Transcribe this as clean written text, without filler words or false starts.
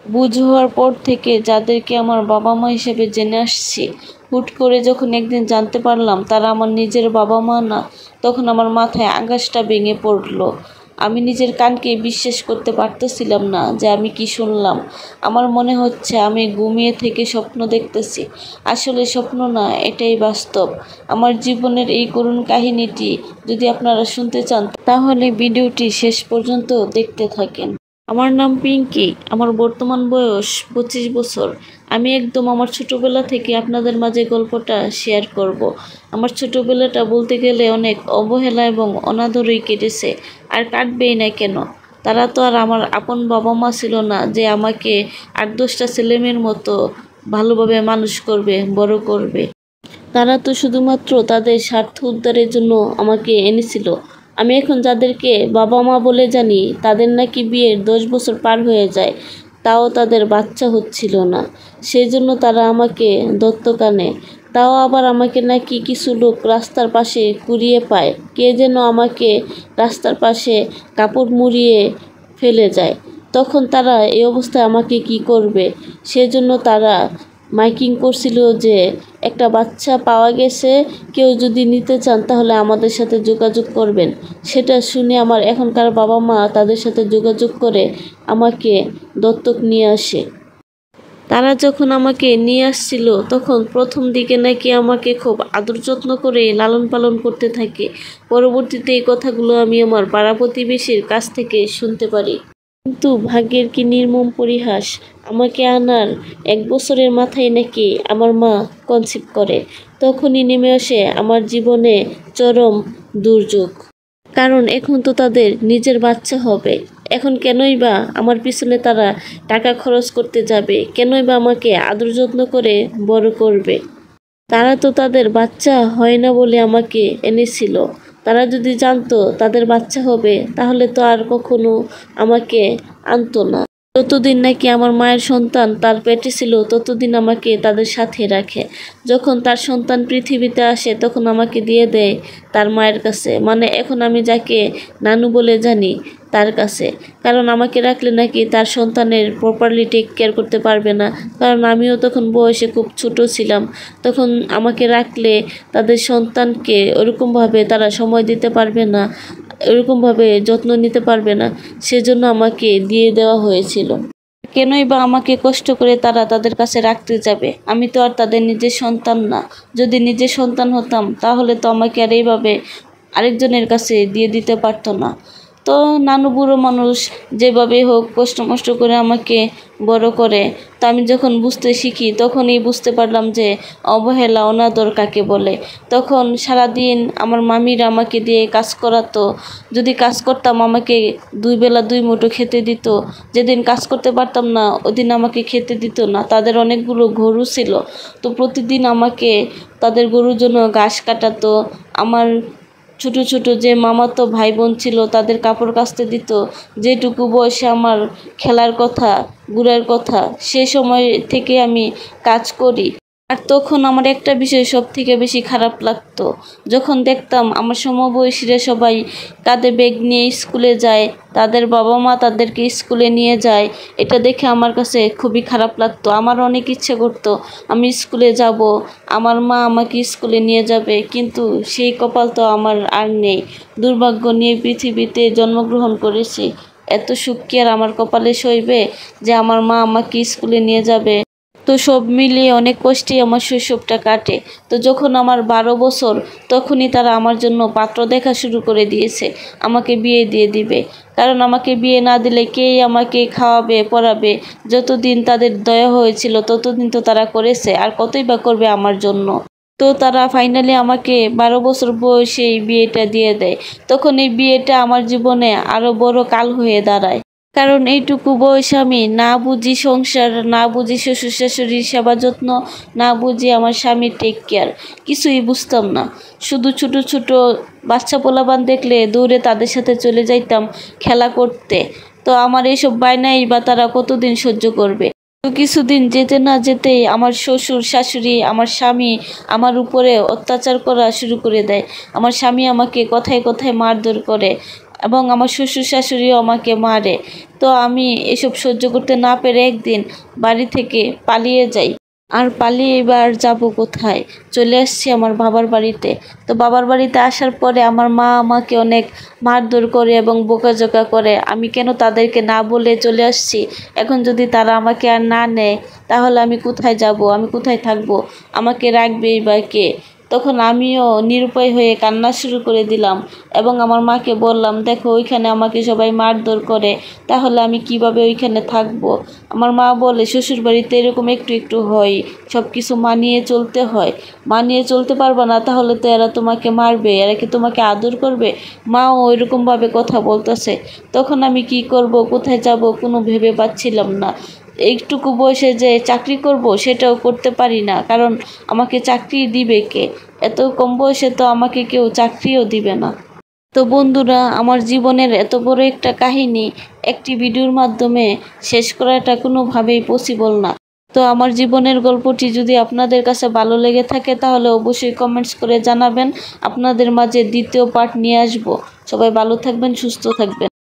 বুঝ হওয়ার পর থেকে যাদেরকে আমার বাবা মা হিসেবে জেনে আসছি, হুট করে যখন একদিন জানতে পারলাম তারা আমার নিজের বাবা মা না, তখন আমার মাথায় আকাশটা ভেঙে পড়লো। আমি নিজের কানকে বিশ্বাস করতে পারতেছিলাম না যে আমি কি শুনলাম। আমার মনে হচ্ছে আমি ঘুমিয়ে থেকে স্বপ্ন দেখতেছি। আসলে স্বপ্ন না, এটাই বাস্তব। আমার জীবনের এই করুণ কাহিনীটি যদি আপনারা শুনতে চান, তাহলে ভিডিওটি শেষ পর্যন্ত দেখতে থাকেন। আমার নাম পিঙ্কি। আমার বর্তমান বয়স 25 বছর। আমি একদম আমার ছোটবেলা থেকে আপনাদের মাঝে গল্পটা শেয়ার করব। আমার ছোটবেলাটা বলতে গেলে অনেক অবহেলা এবং অনাদরেই কেটেছে, আর কাটবেই না কেন। তারা তো আর আমার আপন বাবা মা ছিল না যে আমাকে 8-10টা ছেলেমেয়ের মতো ভালোভাবে মানুষ করবে, বড় করবে। তারা তো শুধুমাত্র তাদের স্বার্থ উদ্ধারের জন্য আমাকে এনেছিল। আমি এখন যাদেরকে বাবা মা বলে জানি, তাদের নাকি বিয়ের 10 বছর পার হয়ে যায়, তাও তাদের বাচ্চা হচ্ছিল না। সেই জন্য তারা আমাকে দত্তক আনে। তাও আবার আমাকে নাকি কিছু লোক রাস্তার পাশে কুড়িয়ে পায়। কে যেন আমাকে রাস্তার পাশে কাপড় মুড়িয়ে ফেলে যায়। তখন তারা এই অবস্থায় আমাকে কি করবে, সেজন্য তারা মাইকিং করছিল যে একটা বাচ্চা পাওয়া গেছে, কেউ যদি নিতে চান তাহলে আমাদের সাথে যোগাযোগ করবেন। সেটা শুনে আমার এখনকার বাবা মা তাদের সাথে যোগাযোগ করে আমাকে দত্তক নিয়ে আসে। তারা যখন আমাকে নিয়ে আসছিল, তখন প্রথম দিকে নাকি আমাকে খুব আদর যত্ন করে লালন পালন করতে থাকে। পরবর্তীতে এই কথাগুলো আমি আমার পাড়া প্রতিবেশীর কাছ থেকে শুনতে পারি। কিন্তু ভাগ্যের কি নির্মম পরিহাস, আমাকে আনার 1 বছরের মাথায় নাকি আমার মা কনসিভ করে। তখনই নেমে আসে আমার জীবনে চরম দুর্যোগ। কারণ এখন তো তাদের নিজের বাচ্চা হবে। এখন কেনই বা আমার পিছনে তারা টাকা খরচ করতে যাবে, কেনই বা আমাকে আদর যত্ন করে বড় করবে। তারা তো তাদের বাচ্চা হয় না বলে আমাকে এনেছিল। তারা যদি জানতো তাদের বাচ্চা হবে, তাহলে তো আর কখনো আমাকে আনতো না। যতদিন নাকি আমার মায়ের সন্তান তার পেটে ছিল, ততদিন আমাকে তাদের সাথে রাখে। যখন তার সন্তান পৃথিবীতে আসে, তখন আমাকে দিয়ে দেয় তার মায়ের কাছে, মানে এখন আমি যাকে নানু বলে জানি তার কাছে। কারণ আমাকে রাখলে নাকি তার সন্তানের প্রপারলি টেক কেয়ার করতে পারবে না। কারণ আমিও তখন বয়সে খুব ছোট ছিলাম। তখন আমাকে রাখলে তাদের সন্তানকে ওরকমভাবে তারা সময় দিতে পারবে না, ওরকমভাবে যত্ন নিতে পারবে না। সেজন্য আমাকে দিয়ে দেওয়া হয়েছিল। কেনই বা আমাকে কষ্ট করে তারা তাদের কাছে রাখতে যাবে? আমি তো আর তাদের নিজের সন্তান না। যদি নিজের সন্তান হতাম, তাহলে তো আমাকে আর এইভাবে আরেকজনের কাছে দিয়ে দিতে পারতো না। তো নানু বুড়ো মানুষ যেভাবে হোক কষ্ট মষ্ট করে আমাকে বড় করে। তো আমি যখন বুঝতে শিখি, তখনই বুঝতে পারলাম যে অবহেলা অনাদর কাকে বলে। তখন সারাদিন আমার মামিরা আমাকে দিয়ে কাজ করাতো। যদি কাজ করতাম, আমাকে 2 বেলা 2 মুঠো খেতে দিত। যেদিন কাজ করতে পারতাম না, ওদিন আমাকে খেতে দিত না। তাদের অনেকগুলো গরু ছিল, তো প্রতিদিন আমাকে তাদের গরুর জন্য ঘাস কাটাতো। আমার ছোট ছোট যে মামাতো ভাই বোন ছিল, তাদের কাপড় কাচতে দিত। যেটুকু বয়সে আমার খেলার কথা, ঘুরার কথা, সে সময় থেকে আমি কাজ করি। আর তখন আমার একটা বিষয় সব থেকে বেশি খারাপ লাগতো, যখন দেখতাম আমার সমবয়সীরা সবাই কাঁধে ব্যাগ নিয়ে স্কুলে যায়, তাদের বাবা মা তাদেরকে স্কুলে নিয়ে যায়। এটা দেখে আমার কাছে খুবই খারাপ লাগতো। আমার অনেক ইচ্ছে করতো আমি স্কুলে যাব, আমার মা আমাকে স্কুলে নিয়ে যাবে, কিন্তু সেই কপাল তো আমার আর নেই। দুর্ভাগ্য নিয়ে পৃথিবীতে জন্মগ্রহণ করেছি। এত সুখ কি আর আমার কপালে সইবে যে আমার মা আমাকে স্কুলে নিয়ে যাবে? তো সব মিলিয়ে অনেক কষ্টেই আমার শৈশবটা কাটে। তো যখন আমার 12 বছর, তখনই তারা আমার জন্য পাত্র দেখা শুরু করে দিয়েছে, আমাকে বিয়ে দিয়ে দিবে। কারণ আমাকে বিয়ে না দিলে কেই আমাকে খাওয়াবে পরাবে। যতদিন তাদের দয়া হয়েছিল, ততদিন তো তারা করেছে, আর কতই বা করবে আমার জন্য। তো তারা ফাইনালি আমাকে 12 বছর বয়সে এই বিয়েটা দিয়ে দেয়। তখন এই বিয়েটা আমার জীবনে আরো বড় কাল হয়ে দাঁড়ায়। কারণ এইটুকু বয়সে আমি না বুঝি সংসার, না বুঝি শ্বশুর শাশুড়ির সেবা যত্ন, না বুঝি আমার স্বামীর টেক কেয়ার, কিছুই বুঝতাম না। শুধু ছোট ছোট বাচ্চা পোলাপান দেখলে দৌড়ে তাদের সাথে চলে যাইতাম খেলা করতে। তো আমার এইসব বায়নাই বা তারা কতদিন সহ্য করবে? তো কিছুদিন যেতে না যেতেই আমার শ্বশুর শাশুড়ি, আমার স্বামী আমার উপরে অত্যাচার করা শুরু করে দেয়। আমার স্বামী আমাকে কথায় কথায় মারধর করে। এবং আমার শ্বশুর শাশুড়িও আমাকে মারে। তো আমি এসব সহ্য করতে না পেরে একদিন বাড়ি থেকে পালিয়ে যাই। আর পালিয়ে এবার যাব কোথায়? চলে আসছি আমার বাবার বাড়িতে। তো বাবার বাড়িতে আসার পরে আমার মা আমাকে অনেক মারধর করে এবং বকাঝকা করে। আমি কেন তাদেরকে না বলে চলে আসছি। এখন যদি তারা আমাকে আর না নেয় তাহলে আমি কোথায় যাব? আমি কোথায় থাকব? আমাকে রাখবেই বা কে? তখন আমিও নিরুপায় হয়ে কান্না শুরু করে দিলাম এবং আমার মাকে বললাম, দেখো ওইখানে আমাকে সবাই মারধর করে, তাহলে আমি কিভাবে ওইখানে থাকবো? আমার মা বলে, শ্বশুরবাড়িতে এরকম একটু একটু হয়, সব কিছু মানিয়ে চলতে হয়। মানিয়ে চলতে পারবা না তাহলে তো এরা তোমাকে মারবে, এরা কি তোমাকে আদর করবে? মাও ওইরকমভাবে কথা বলতেছে। তখন আমি কি করব, কোথায় যাব, কোনো ভেবে পাচ্ছিলাম না। এইটুকু বয়সে যে চাকরি করব সেটাও করতে পারি না, কারণ আমাকে চাকরি দিবে কে? এত কম বয়সে তো আমাকে কেউ চাকরিও দিবে না। তো বন্ধুরা, আমার জীবনের এত বড় একটা কাহিনী একটি ভিডিওর মাধ্যমে শেষ করাটা কোনোভাবেই পসিবল না। তো আমার জীবনের গল্পটি যদি আপনাদের কাছে ভালো লেগে থাকে তাহলে অবশ্যই কমেন্টস করে জানাবেন। আপনাদের মাঝে দ্বিতীয় পার্ট নিয়ে আসব। সবাই ভালো থাকবেন, সুস্থ থাকবেন।